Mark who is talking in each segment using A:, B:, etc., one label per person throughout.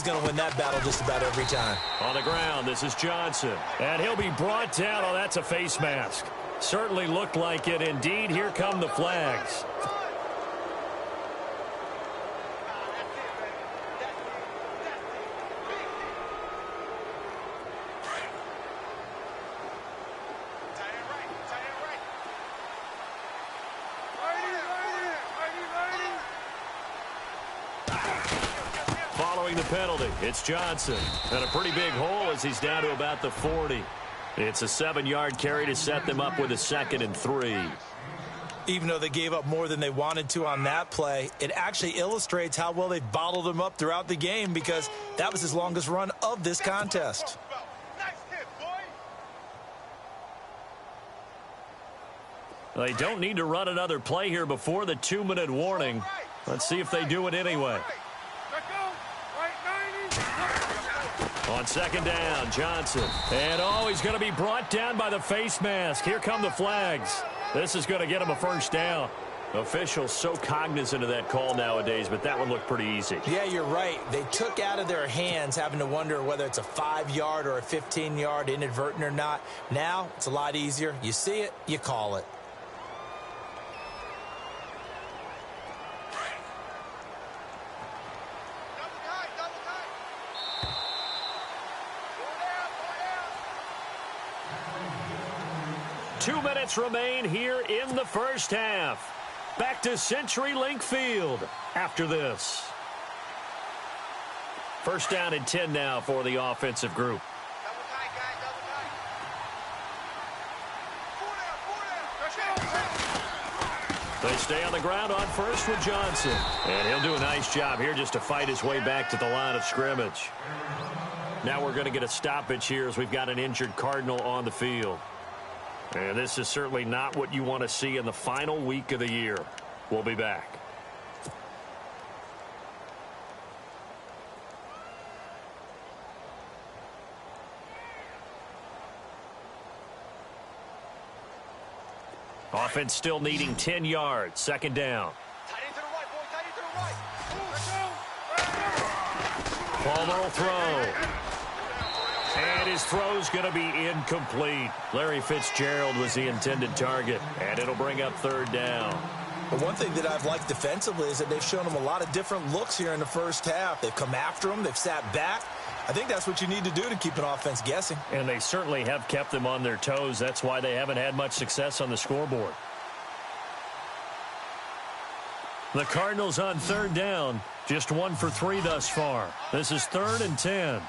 A: going to win that battle just about every time.
B: On the ground, this is Johnson. And he'll be brought down. Oh, that's a face mask. Certainly looked like it. Indeed, here come the flags. Following the penalty, it's Johnson. And a pretty big hole as he's down to about the 40. It's a 7-yard carry to set them up with a 2nd and 3.
A: Even though they gave up more than they wanted to on that play, it actually illustrates how well they've bottled him up throughout the game because that was his longest run of this contest.
B: They don't need to run another play here before the 2-minute warning. Let's see if they do it anyway. On 2nd down, Johnson. And he's going to be brought down by the face mask. Here come the flags. This is going to get him a 1st down. Officials so cognizant of that call nowadays, but that one looked pretty easy.
A: Yeah, you're right. They took out of their hands having to wonder whether it's a 5-yard or a 15-yard inadvertent or not. Now, it's a lot easier. You see it, you call it.
B: Two minutes remain here in the first half. Back to CenturyLink Field after this. 1st down and 10 now for the offensive group. They stay on the ground on 1st with Johnson. And he'll do a nice job here just to fight his way back to the line of scrimmage. Now we're going to get a stoppage here as we've got an injured Cardinal on the field. And this is certainly not what you want to see in the final week of the year. We'll be back. Offense still needing 10 yards. 2nd down. Palmer will throw. And his throw's going to be incomplete. Larry Fitzgerald was the intended target, and it'll bring up 3rd down.
A: The one thing that I've liked defensively is that they've shown him a lot of different looks here in the first half. They've come after him. They've sat back. I think that's what you need to do to keep an offense guessing.
B: And they certainly have kept them on their toes. That's why they haven't had much success on the scoreboard. The Cardinals on 3rd down. Just 1 for 3 thus far. This is 3rd and 10.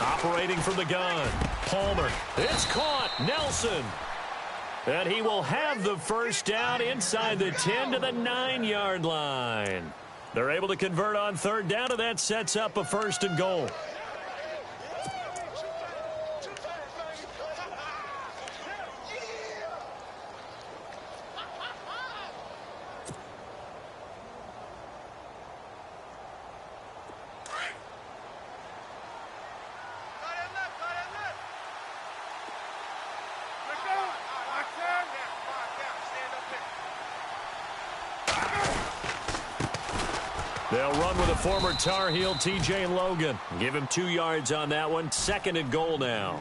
B: Operating from the gun. Palmer. It's caught. Nelson. And he will have the 1st down inside the 10 to the 9-yard line. They're able to convert on 3rd down, and that sets up a 1st and goal. They'll run with a former Tar Heel, T.J. Logan. Give him 2 yards on that one. 2nd and goal now.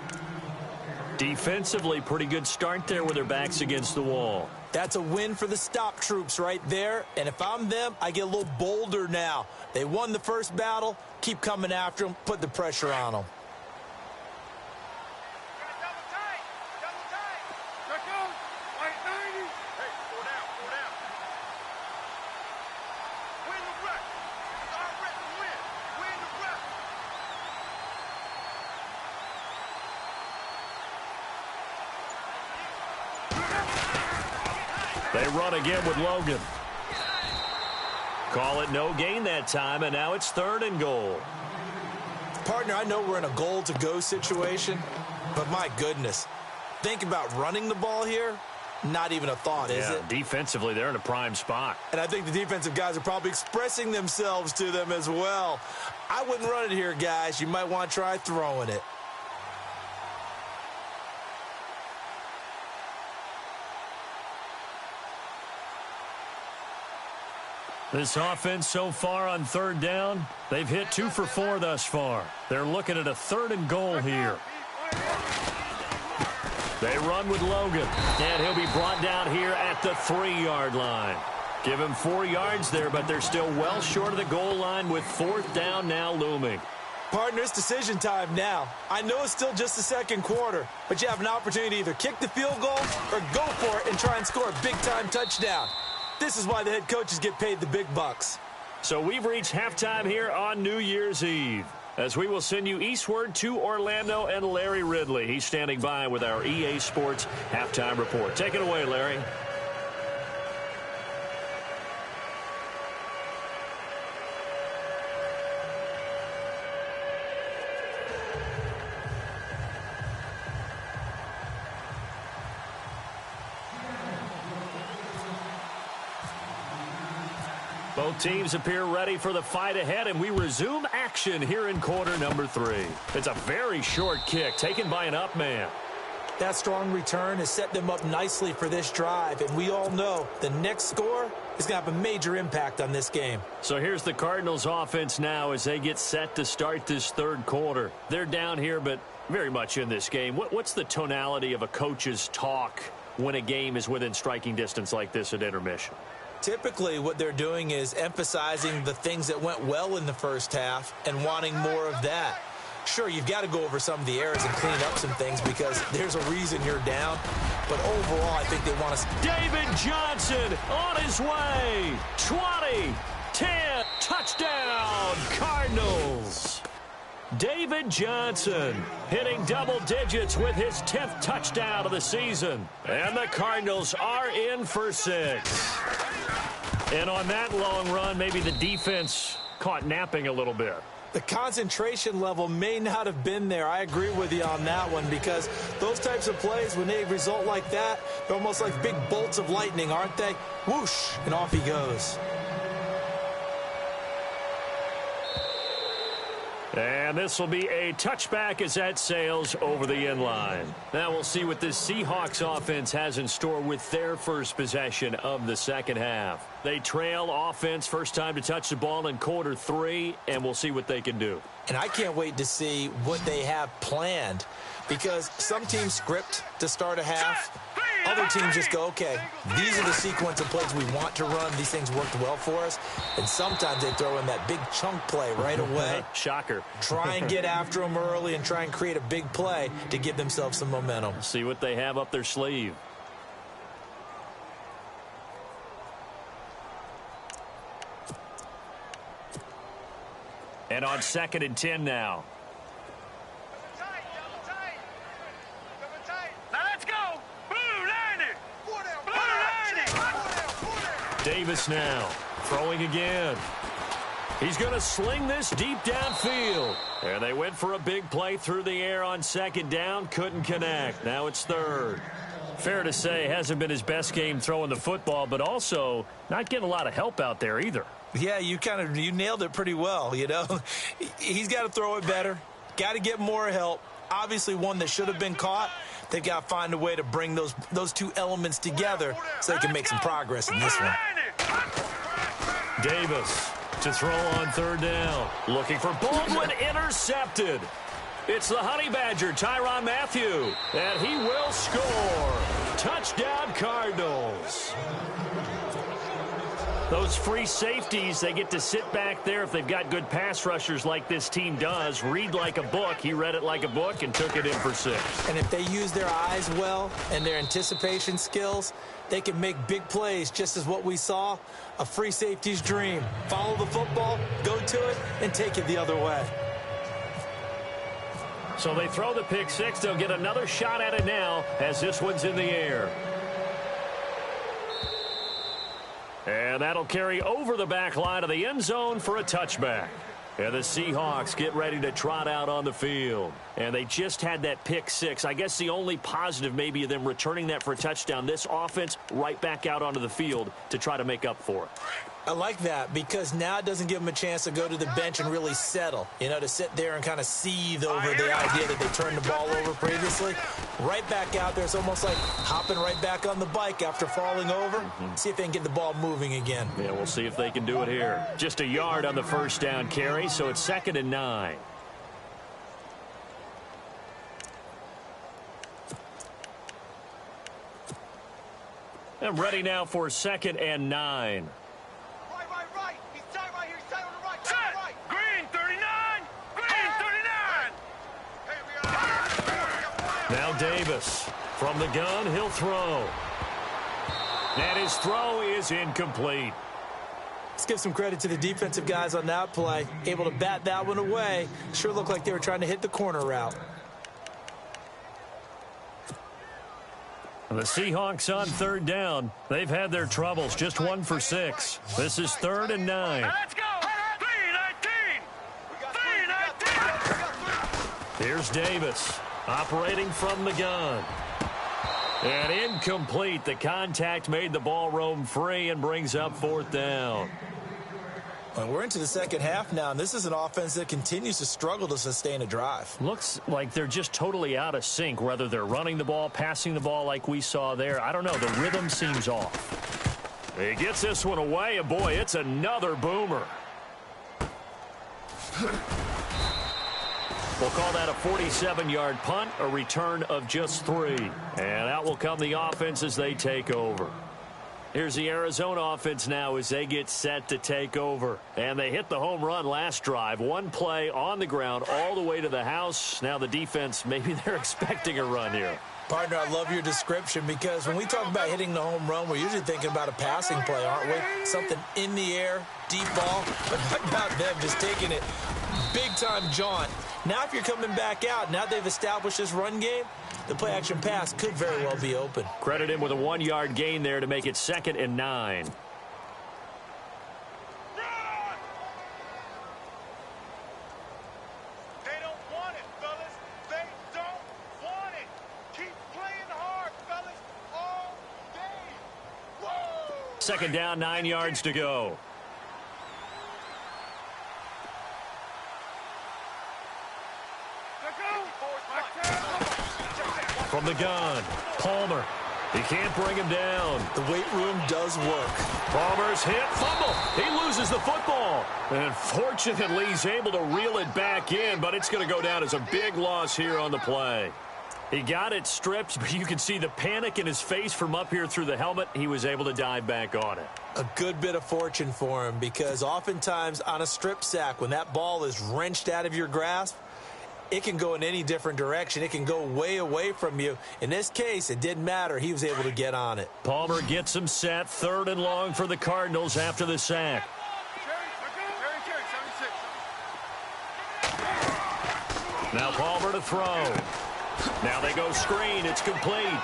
B: Defensively, pretty good start there with their backs against the wall.
A: That's a win for the stop troops right there. And if I'm them, I get a little bolder now. They won the first battle. Keep coming after them. Put the pressure on them.
B: They run again with Logan. Call it no gain that time, and now it's 3rd and goal.
A: Partner, I know we're in a goal-to-go situation, but my goodness, think about running the ball here. Not even a thought, is it?
B: Defensively, they're in a prime spot.
A: And I think the defensive guys are probably expressing themselves to them as well. I wouldn't run it here, guys. You might want to try throwing it.
B: This offense so far on third down, they've hit 2 for 4 thus far. They're looking at a 3rd and goal here. They run with Logan, and he'll be brought down here at the 3-yard line. Give him 4 yards there, but they're still well short of the goal line with 4th down now looming.
A: Partner, it's decision time now. I know it's still just the second quarter, but you have an opportunity to either kick the field goal or go for it and try and score a big-time touchdown. This is why the head coaches get paid the big bucks.
B: So we've reached halftime here on New Year's Eve, as we will send you eastward to Orlando and Larry Ridley. He's standing by with our EA Sports halftime report. Take it away, Larry. Both teams appear ready for the fight ahead, and we resume action here in quarter number 3. It's a very short kick taken by an up man.
A: That strong return has set them up nicely for this drive, and we all know the next score is going to have a major impact on this game.
B: So here's the Cardinals offense now as they get set to start this 3rd quarter. They're down here, but very much in this game. What's the tonality of a coach's talk when a game is within striking distance like this at intermission?
A: Typically, what they're doing is emphasizing the things that went well in the first half and wanting more of that. Sure, you've got to go over some of the errors and clean up some things because there's a reason you're down. But overall, I think they want to...
B: David Johnson on his way. 20, 10, touchdown, Cardinals. David Johnson hitting double digits with his 10th touchdown of the season. And the Cardinals are in for 6. And on that long run, maybe the defense caught napping a little bit.
A: The concentration level may not have been there. I agree with you on that one because those types of plays, when they result like that, they're almost like big bolts of lightning, aren't they? Whoosh, and off he goes.
B: And this will be a touchback as that sails over the end line. Now we'll see what this Seahawks offense has in store with their first possession of the second half. They trail offense, first time to touch the ball in quarter 3, and we'll see what they can do.
A: And I can't wait to see what they have planned because some teams script to start a half. Other teams just go, okay, these are the sequence of plays we want to run. These things worked well for us. And sometimes they throw in that big chunk play right away.
B: Shocker.
A: Try and get after them early and try and create a big play to give themselves some momentum.
B: See what they have up their sleeve. And on 2nd and 10 now. Davis now throwing again. He's going to sling this deep downfield. And they went for a big play through the air on 2nd down. Couldn't connect. Now it's 3rd. Fair to say, hasn't been his best game throwing the football, but also not getting a lot of help out there either.
A: Yeah, you nailed it pretty well, you know. He's got to throw it better. Got to get more help. Obviously one that should have been caught. They've got to find a way to bring those two elements together so they can make some progress in this one.
B: Davis to throw on 3rd down. Looking for Baldwin, intercepted. It's the Honey Badger, Tyrann Mathieu, and he will score. Touchdown, Cardinals. Those free safeties, they get to sit back there if they've got good pass rushers like this team does. Read like a book. He read it like a book and took it in for 6.
A: And if they use their eyes well and their anticipation skills, they can make big plays, just as what we saw, a free safety's dream. Follow the football, go to it, and take it the other way.
B: So they throw the pick 6. They'll get another shot at it now as this one's in the air. And that'll carry over the back line of the end zone for a touchback. And the Seahawks get ready to trot out on the field. And they just had that pick 6. I guess the only positive maybe of them returning that for a touchdown. This offense right back out onto the field to try to make up for it.
A: I like that because now it doesn't give them a chance to go to the bench and really settle, to sit there and kind of seethe over the idea that they turned the ball over previously. Right back out there. It's almost like hopping right back on the bike after falling over. See if they can get the ball moving again.
B: Yeah, we'll see if they can do it here. Just a yard on the first down carry, so it's 2nd and 9. And ready now for 2nd and 9.
C: Right. He's tight right here. He's tight on the right. Set. Right. Green 39. Green 39.
B: Now Davis. From the gun, he'll throw. And his throw is incomplete.
A: Let's give some credit to the defensive guys on that play. Able to bat that one away. Sure looked like they were trying to hit the corner route.
B: The Seahawks on 3rd down. They've had their troubles, just 1 for 6. This is 3rd and 9.
C: Let's go. 3-19.
B: Here's Davis, operating from the gun. And incomplete. The contact made the ball roam free and brings up 4th down.
A: Well, we're into the second half now, and this is an offense that continues to struggle to sustain a drive.
B: Looks like they're just totally out of sync, whether they're running the ball, passing the ball like we saw there. I don't know. The rhythm seems off. He gets this one away, and boy, it's another boomer. We'll call that a 47-yard punt, a return of just 3. And out will come the offense as they take over. Here's the Arizona offense now as they get set to take over. And they hit the home run last drive. One play on the ground all the way to the house. Now the defense, maybe they're expecting a run here.
A: Partner, I love your description because when we talk about hitting the home run, we're usually thinking about a passing play, aren't we? Something in the air, deep ball. But how about them just taking it big-time jaunt? Now if you're coming back out, now they've established this run game, the play-action pass could very well be open.
B: Credit him with a 1-yard gain there to make it 2nd and 9.
C: They don't want it, fellas. They don't want it. Keep playing hard, fellas, all day. Whoa!
B: 2nd down, 9 yards to go. From the gun, Palmer. He can't bring him down.
A: The weight room does work.
B: Palmer's hit, fumble. He loses the football. And fortunately, he's able to reel it back in, but it's going to go down as a big loss here on the play. He got it stripped, but you can see the panic in his face from up here through the helmet. He was able to dive back on it.
A: A good bit of fortune for him because oftentimes on a strip sack, when that ball is wrenched out of your grasp, it can go in any different direction. It can go way away from you. In this case, it didn't matter. He was able to get on it.
B: Palmer gets him set. 3rd and long for the Cardinals after the sack. Now Palmer to throw. Now they go screen. It's complete.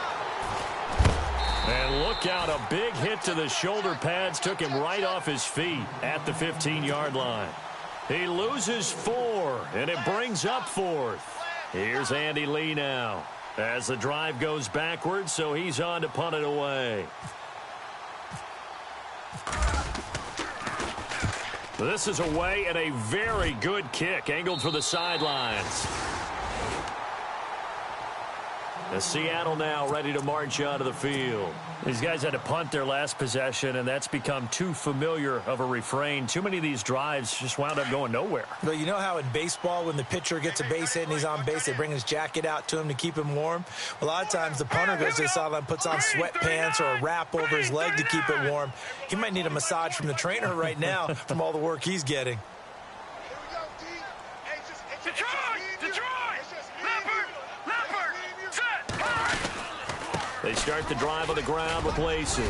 B: And look out. A big hit to the shoulder pads. Took him right off his feet at the 15-yard line. He loses 4, and it brings up 4th. Here's Andy Lee now as the drive goes backwards, so he's on to punt it away. This is away and a very good kick angled for the sidelines. As Seattle now ready to march onto the field. These guys had to punt their last possession, and that's become too familiar of a refrain. Too many of these drives just wound up going nowhere.
A: Well, you know how in baseball, when the pitcher gets a base hit and he's on base, they bring his jacket out to him to keep him warm? A lot of times the punter goes to the sideline, puts on sweatpants or a wrap over his leg to keep it warm. He might need a massage from the trainer right now from all the work he's getting.
B: They start the drive on the ground with Lacey.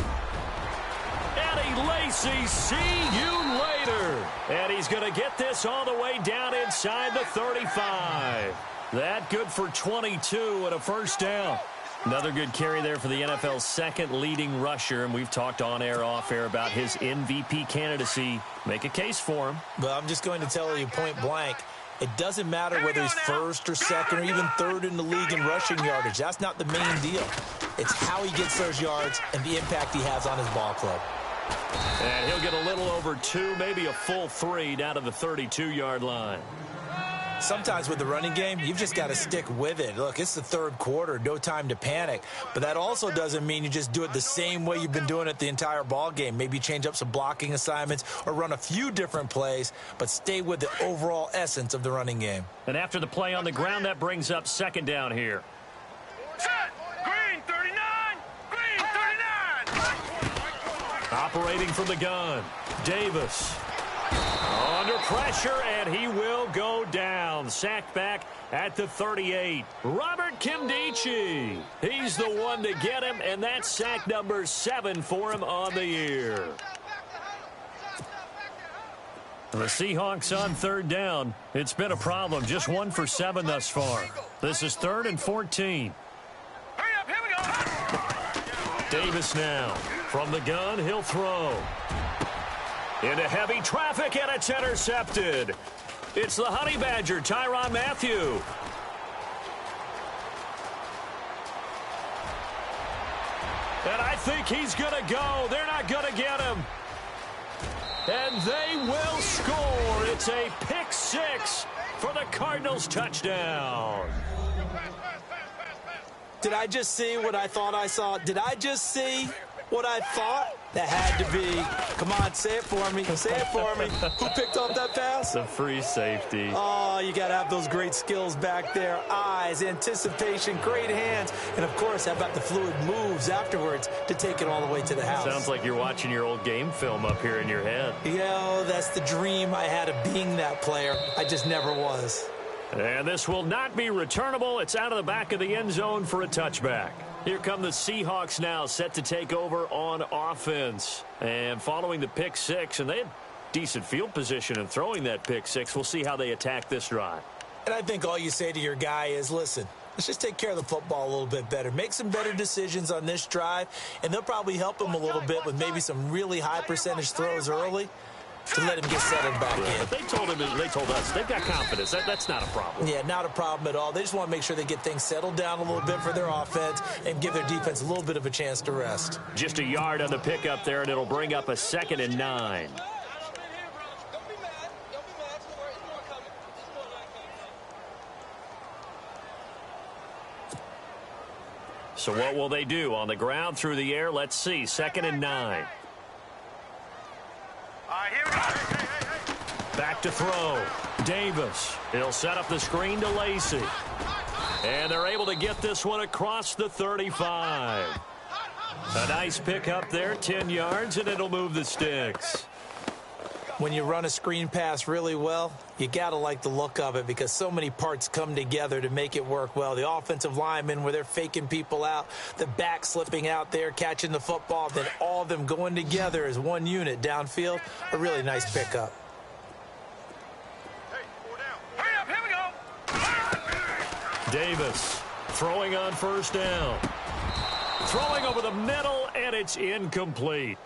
B: Eddie Lacy, see you later. And he's going to get this all the way down inside the 35. That good for 22 and a first down. Another good carry there for the NFL's second leading rusher, and we've talked on air, off air about his MVP candidacy. Make a case for him.
A: But I'm just going to tell you point blank, it doesn't matter whether he's first or second or even third in the league in rushing yardage. That's not the main deal. It's how he gets those yards and the impact he has on his ball club.
B: And he'll get a little over 2, maybe a full 3 down to the 32-yard line.
A: Sometimes with the running game, you've just got to stick with it. Look, it's the third quarter, no time to panic. But that also doesn't mean you just do it the same way you've been doing it the entire ball game. Maybe change up some blocking assignments or run a few different plays, but stay with the overall essence of the running game.
B: And after the play on the ground, that brings up second down here.
C: Set! Green 39! Green 39!
B: Operating from the gun, Davis. Under pressure, and he will go down. Sacked back at the 38. Robert Kimdichie. He's the one to get him, and that's sack number 7 for him on the year. The Seahawks on third down. It's been a problem. Just 1 for 7 thus far. This is 3rd and 14.
C: Hurry up, here we go!
B: Davis now. From the gun, he'll throw. Into heavy traffic, and it's intercepted. It's the Honey Badger, Tyrann Mathieu. And I think he's going to go. They're not going to get him. And they will score. It's a pick 6 for the Cardinals touchdown.
A: Did I just see what I thought I saw? Did I just see what I thought? That had to be. Come on, say it for me. Say it for me. Who picked off that pass?
B: The free safety.
A: Oh, you got to have those great skills back there. Eyes, anticipation, great hands. And, of course, how about the fluid moves afterwards to take it all the way to the house?
B: Sounds like you're watching your old game film up here in your head.
A: Yeah, that's the dream I had of being that player. I just never was.
B: And this will not be returnable. It's out of the back of the end zone for a touchback. Here come the Seahawks now, set to take over on offense. And following the pick 6, and they had decent field position in throwing that pick 6. We'll see how they attack this drive.
A: And I think all you say to your guy is, listen, let's just take care of the football a little bit better. Make some better decisions on this drive, and they'll probably help him a little bit with maybe some really high percentage throws early to let him get settled back in.
B: But they told us they've got confidence. That's not a problem.
A: Yeah, not a problem at all. They just want to make sure they get things settled down a little bit for their offense and give their defense a little bit of a chance to rest.
B: Just a yard on the pickup there, and it'll bring up a 2nd and 9. So what will they do? On the ground, through the air, let's see. 2nd and 9.
C: Here we go.
B: Back to throw. Davis. He'll set up the screen to Lacey. And they're able to get this one across the 35. A nice pick up there, 10 yards, and it'll move the sticks.
A: When you run a screen pass really well, you got to like the look of it because so many parts come together to make it work well. The offensive linemen, where they're faking people out, the back slipping out there, catching the football, then all of them going together as one unit downfield, a really nice pickup.
C: Hurry up, here we go.
B: Davis throwing on first down. Throwing over the middle, and it's incomplete.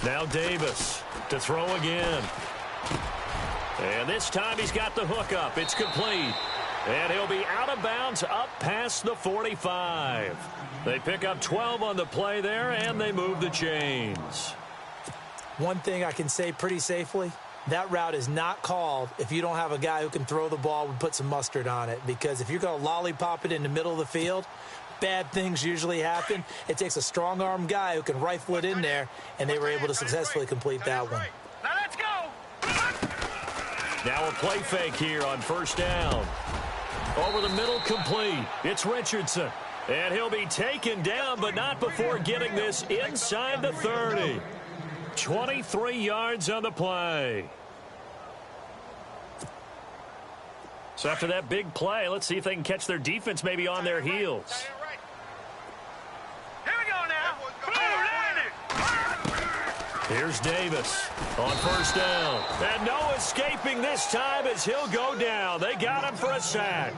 B: Now Davis to throw again. And this time he's got the hook up. It's complete. And he'll be out of bounds up past the 45. They pick up 12 on the play there, and they move the chains.
A: One thing I can say pretty safely, that route is not called if you don't have a guy who can throw the ball and put some mustard on it. Because if you're going to lollipop it in the middle of the field, bad things usually happen. It takes a strong-arm guy who can rifle it in there, and they were able to successfully complete that one.
C: Now let's go.
B: Now a play fake here on first down. Over the middle, complete. It's Richardson. And he'll be taken down, but not before getting this inside the 30. 23 yards on the play. So after that big play, let's see if they can catch their defense maybe on their heels.
C: Here we go now.
B: Here's Davis on first down. And no escaping this time as he'll go down. They got him for a sack.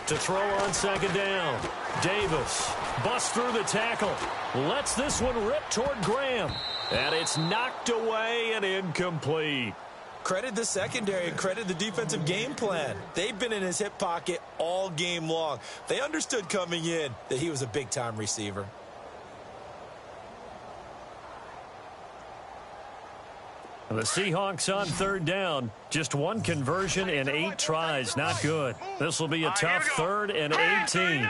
B: To throw on second down. Davis busts through the tackle. Lets this one rip toward Graham. And it's knocked away and incomplete.
A: Credit the secondary and credit the defensive game plan. They've been in his hip pocket all game long. They understood coming in that he was a big-time receiver.
B: The Seahawks on third down. Just one conversion in 8 tries. Not good. This will be a tough 3rd and 18.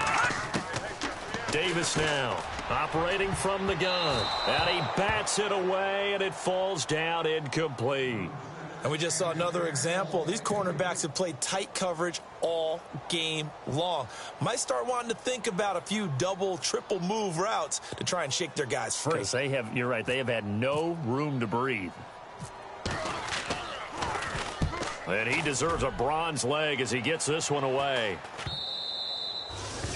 B: Davis now operating from the gun. And he bats it away, and it falls down incomplete.
A: And we just saw another example. These cornerbacks have played tight coverage all game long. Might start wanting to think about a few double, triple move routes to try and shake their guys free.
B: Because you're right, they have had no room to breathe. And he deserves a bronze leg as he gets this one away.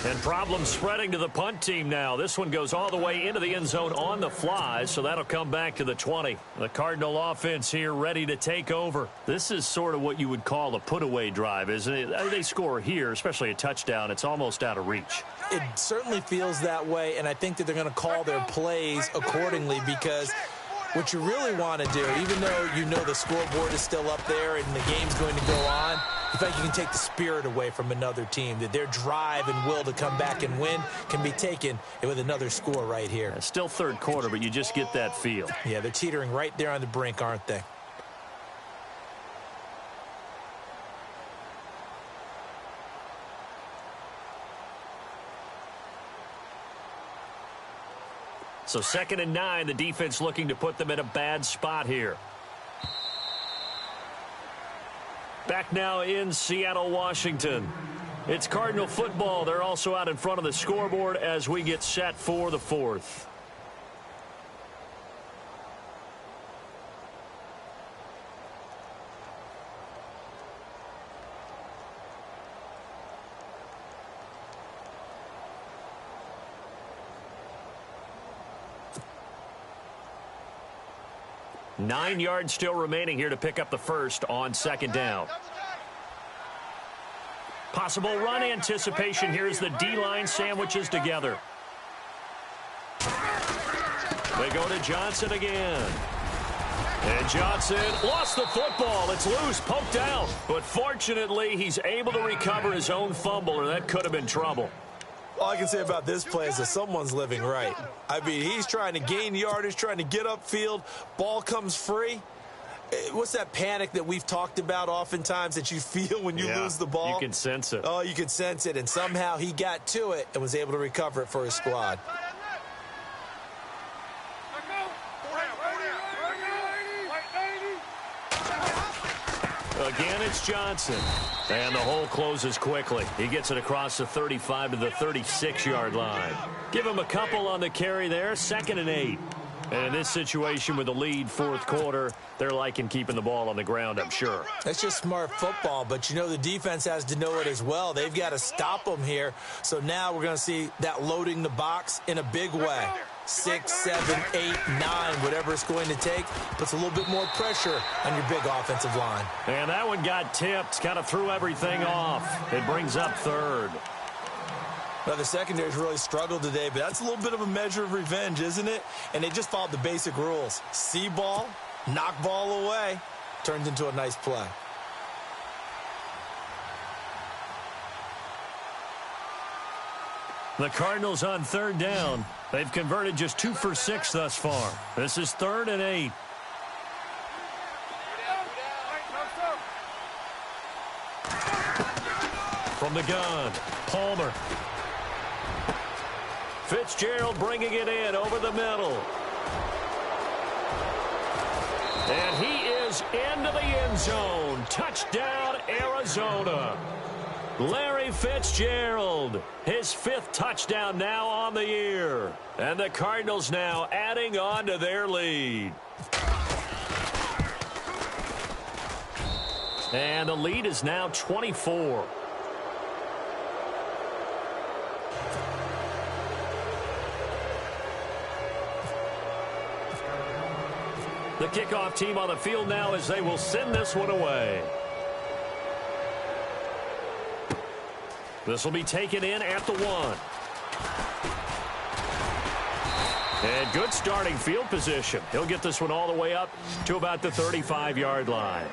B: And problems spreading to the punt team now. This one goes all the way into the end zone on the fly, so that'll come back to the 20. The Cardinal offense here ready to take over. This is sort of what you would call a put-away drive, isn't it? They score here, especially a touchdown. It's almost out of reach.
A: It certainly feels that way, and I think that they're going to call their plays accordingly because what you really want to do, even though you know the scoreboard is still up there and the game's going to go on, you think you can take the spirit away from another team, that their drive and will to come back and win can be taken with another score right here.
B: It's still third quarter, but you just get that feel.
A: Yeah, they're teetering right there on the brink, aren't they?
B: So 2nd and 9, the defense looking to put them in a bad spot here. Back now in Seattle, Washington. It's Cardinal football. They're also out in front of the scoreboard as we get set for the 4th. Nine yards still remaining here to pick up the first on second down. Possible run anticipation here as the D-line sandwiches together. They go to Johnson again. And Johnson lost the football. It's loose, poked out. But fortunately, he's able to recover his own fumble, or that could have been trouble.
A: All I can say about this play is that someone's living right. I mean, he's trying to gain yardage, trying to get upfield. Ball comes free. What's that panic that we've talked about oftentimes that you feel when you lose the ball?
B: You can sense it.
A: Oh, you can sense it. And somehow he got to it and was able to recover it for his squad.
B: Again, it's Johnson. And the hole closes quickly. He gets it across the 35 to the 36-yard line. Give him a couple on the carry there. 2nd and 8. And in this situation with the lead, 4th quarter, they're liking keeping the ball on the ground, I'm sure.
A: That's just smart football, but you know the defense has to know it as well. They've got to stop them here. So now we're going to see that loading the box in a big way. 6, 7, 8, 9, whatever it's going to take, puts a little bit more pressure on your big offensive line.
B: And that one got tipped, kind of threw everything off. It brings up 3rd.
A: Now, the secondary's really struggled today, but that's a little bit of a measure of revenge, isn't it? And they just followed the basic rules. See ball, knock ball away, turns into a nice play.
B: The Cardinals on 3rd down. They've converted just 2 for 6 thus far. This is 3rd and 8. From the gun, Palmer. Fitzgerald bringing it in over the middle. And he is into the end zone. Touchdown, Arizona. Larry Fitzgerald, his 5th touchdown now on the year. And the Cardinals now adding on to their lead. And the lead is now 24. The kickoff team on the field now as they will send this one away. This will be taken in at the 1. And good starting field position. He'll get this one all the way up to about the 35-yard line.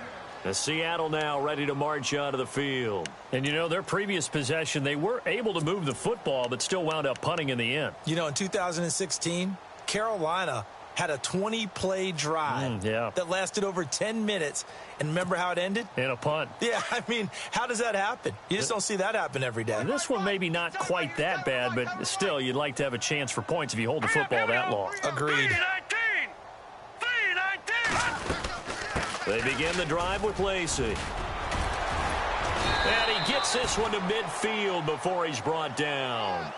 B: The Seattle now ready to march onto the field. And, you know, their previous possession, they were able to move the football, but still wound up punting in the end.
A: You know, in 2016, Carolina had a 20-play drive that lasted over 10 minutes. And remember how it ended?
B: In a punt.
A: Yeah, I mean, how does that happen? You just don't see that happen every day.
B: This one maybe not quite that bad, but still, you'd like to have a chance for points if you hold the football that long.
A: Agreed.
B: They begin the drive with Lacey. And he gets this one to midfield before he's brought down.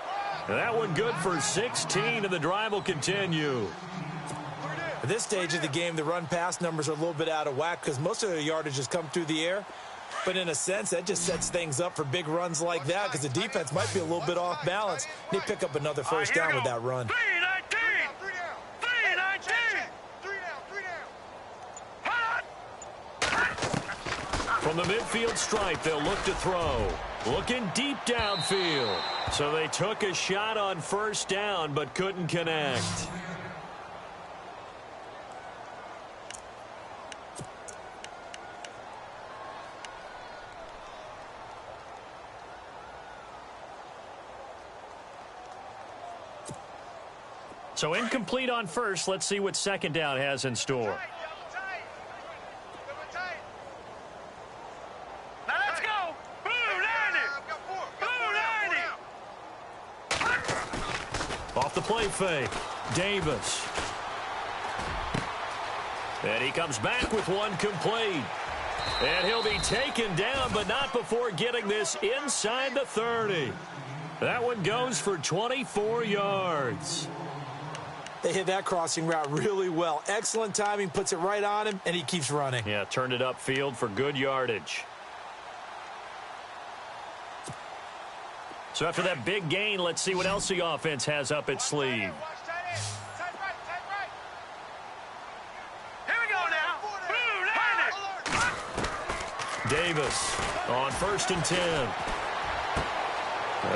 B: That one good for 16, and the drive will continue.
A: At this stage of the game, the run-pass numbers are a little bit out of whack because most of the yardage has come through the air. But in a sense, that just sets things up for big runs like that because the defense might be a little bit off balance. They pick up another first down with that run.
B: From the midfield stripe, they'll look to throw. Looking deep downfield. So they took a shot on first down but couldn't connect. So incomplete on first. Let's see what second down has in store.
C: Now let's go. Blue 90.
B: Off the play fake. Davis. And he comes back with one complete. And he'll be taken down, but not before getting this inside the 30. That one goes for 24 yards.
A: They hit that crossing route really well. Excellent timing, puts it right on him, and he keeps running.
B: Yeah, turned it upfield for good yardage. So after that big gain, let's see what else the offense has up its sleeve.
C: Here we go now. Blue 90.
B: Davis on 1st and 10.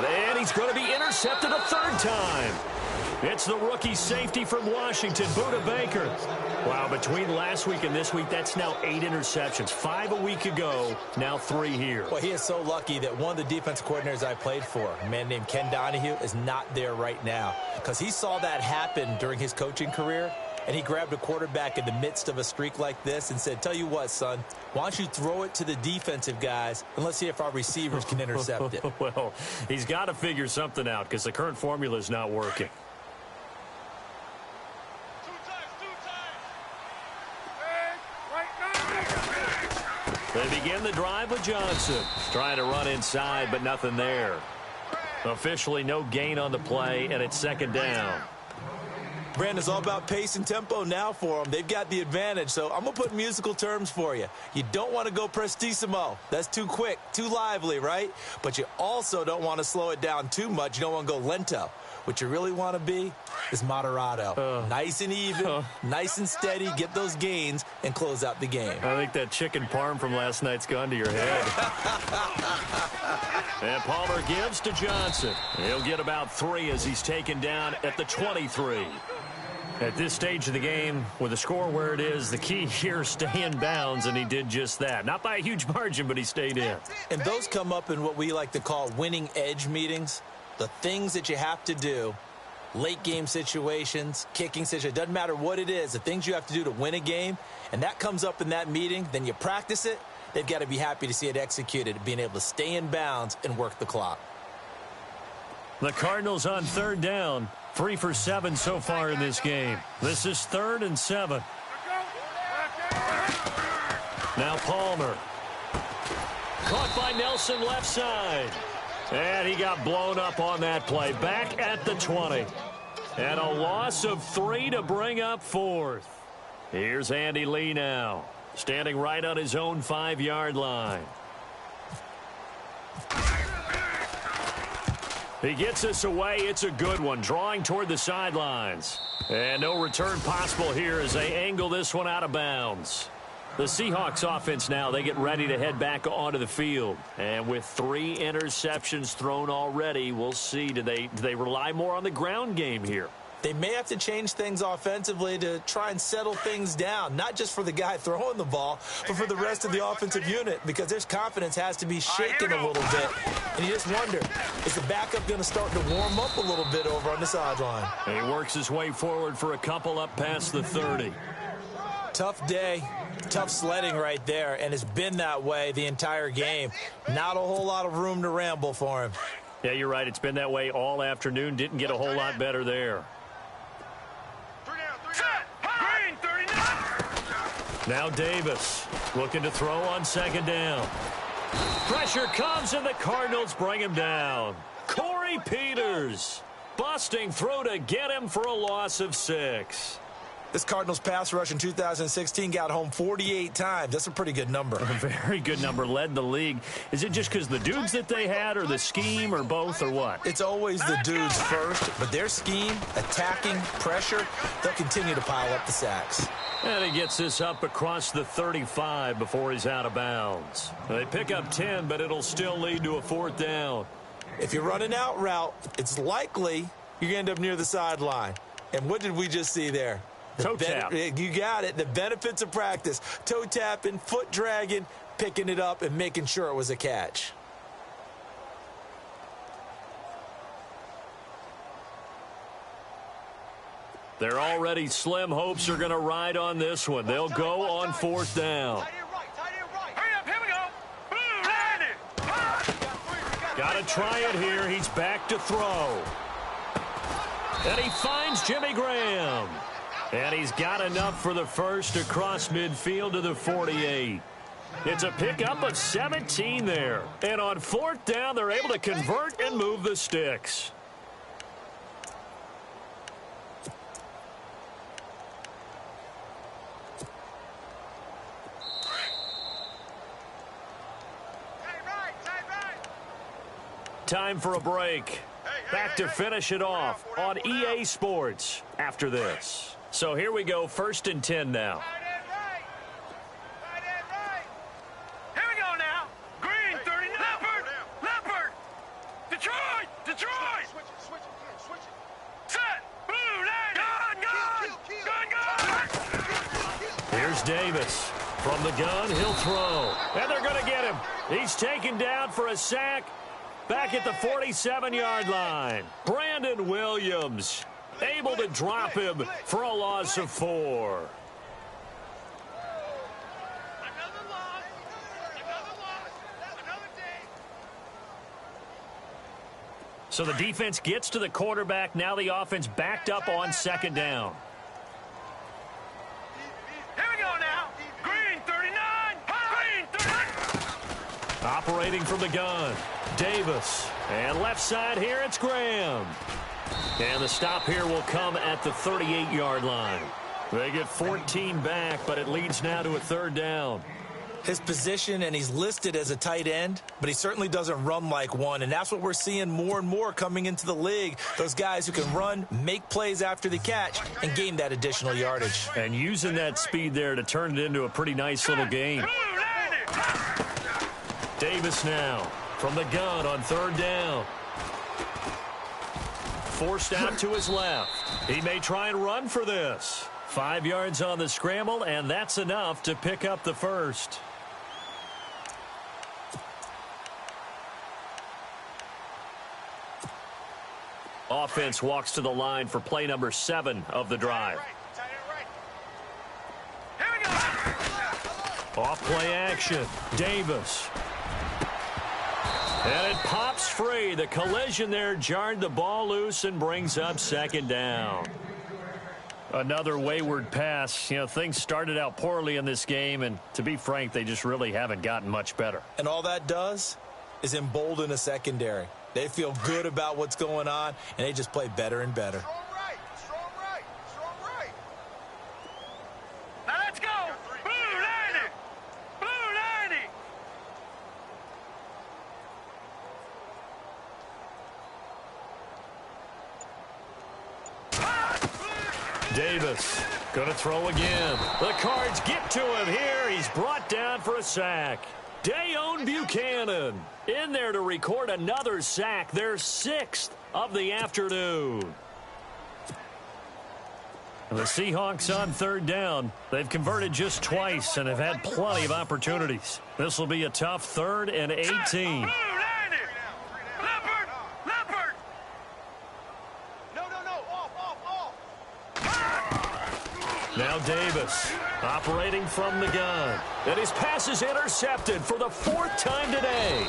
B: And he's going to be intercepted a third time. It's the rookie safety from Washington, Buda Baker. Wow, between last week and this week, that's now 8 interceptions. 5 a week ago, now 3 here.
A: Well, he is so lucky that one of the defense coordinators I played for, a man named Ken Donahue, is not there right now. Because he saw that happen during his coaching career, and he grabbed a quarterback in the midst of a streak like this and said, tell you what, son, why don't you throw it to the defensive guys, and let's see if our receivers can intercept it.
B: Well, he's got to figure something out because the current formula is not working. They begin the drive with Johnson. Trying to run inside, but nothing there. Officially no gain on the play, and it's second down.
A: Brandon's all about pace and tempo now for them. They've got the advantage, so I'm going to put musical terms for you. You don't want to go prestissimo. That's too quick, too lively, right? But you also don't want to slow it down too much. You don't want to go lento. What you really want to be is moderato. Nice and even, nice and steady, get those gains, and close out the game.
B: I think that chicken parm from last night's gone to your head. And Palmer gives to Johnson. He'll get about 3 as he's taken down at the 23. At this stage of the game, with the score where it is, the key here is stay in bounds, and he did just that. Not by a huge margin, but he stayed in.
A: And those come up in what we like to call winning edge meetings. The things that you have to do, late game situations, kicking situations, doesn't matter what it is, the things you have to do to win a game, and that comes up in that meeting, then you practice it, they've got to be happy to see it executed, being able to stay in bounds and work the clock.
B: The Cardinals on third down, 3 for 7 so far in this game. This is 3rd and 7. Now Palmer. Caught by Nelson left side. And he got blown up on that play. Back at the 20. And a loss of 3 to bring up 4th. Here's Andy Lee now. Standing right on his own 5-yard line. He gets this away. It's a good one. Drawing toward the sidelines. And no return possible here as they angle this one out of bounds. The Seahawks offense now, they get ready to head back onto the field. And with 3 interceptions thrown already, we'll see. Do they rely more on the ground game here?
A: They may have to change things offensively to try and settle things down, not just for the guy throwing the ball, but for the rest of the offensive unit, because their confidence has to be shaken a little bit. And you just wonder, is the backup going to start to warm up a little bit over on the sideline?
B: And he works his way forward for a couple up past the 30.
A: Tough day, tough sledding right there, and it's been that way the entire game. Not a whole lot of room to ramble for him.
B: Yeah, you're right. It's been that way all afternoon. Didn't get a whole lot better there. Now Davis looking to throw on second down. Pressure comes and the Cardinals bring him down. Corey Peters busting through to get him for a loss of 6.
A: This Cardinals pass rush in 2016 got home 48 times. That's a pretty good number.
B: A very good number, led the league. Is it just because the dudes that they had, or the scheme, or both, or what?
A: It's always the dudes first, but their scheme, attacking, pressure, they'll continue to pile up the sacks.
B: And he gets this up across the 35 before he's out of bounds. They pick up 10, but it'll still lead to a 4th down.
A: If you're running out route, it's likely you're going to end up near the sideline. And what did we just see there?
B: Toe tap.
A: You got it. The benefits of practice. Toe tapping, foot dragging, picking it up, and making sure it was a catch.
B: Their already slim hopes are going to ride on this one. They'll go on 4th down. Got to try it here. He's back to throw. And he finds Jimmy Graham. And he's got enough for the first across midfield to the 48. It's a pickup of 17 there. And on 4th down, they're able to convert and move the sticks. Time for a break. Back to finish it off on EA Sports after this. So here we go, 1st and 10 now.
C: Here we go now. Green, 30. Leopard. Detroit. Switch it. Set. Blue, gun.
B: Here's Davis. From the gun, he'll throw. And they're going to get him. He's taken down for a sack. Back at the 47-yard line. Brandon Williams able to drop him for a loss of 4. So the defense gets to the quarterback. Now the offense backed up on 2nd down.
C: Here we go now. Green, 39.
B: Operating from the gun. Davis. And left side here, it's Graham. And the stop here will come at the 38-yard line. They get 14 back, but it leads now to a 3rd down.
A: His position, and he's listed as a tight end, but he certainly doesn't run like one, and that's what we're seeing more and more coming into the league. Those guys who can run, make plays after the catch, and gain that additional yardage.
B: And using that speed there to turn it into a pretty nice little game. Davis now from the gun on 3rd down. Forced out to his left. He may try and run for this. 5 yards on the scramble, and that's enough to pick up the first. Offense walks to the line for play number 7 of the drive. Off play action. Davis. And it pops free. The collision there jarred the ball loose and brings up 2nd down. Another wayward pass. You know, things started out poorly in this game, and to be frank, they just really haven't gotten much better.
A: And all that does is embolden a secondary. They feel good about what's going on, and they just play better and better.
C: Strong right. Now let's go. Blue 90.
B: Davis going to throw again. The Cards get to him here. He's brought down for a sack. Dayon Buchanan in there to record another sack, their 6th of the afternoon. The Seahawks on 3rd down. They've converted just twice and have had plenty of opportunities. This will be a tough 3rd and 18. Now Davis operating from the gun. And his pass is intercepted for the 4th time today.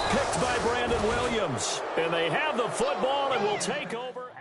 B: Picked by Brandon Williams. And they have the football and will take over.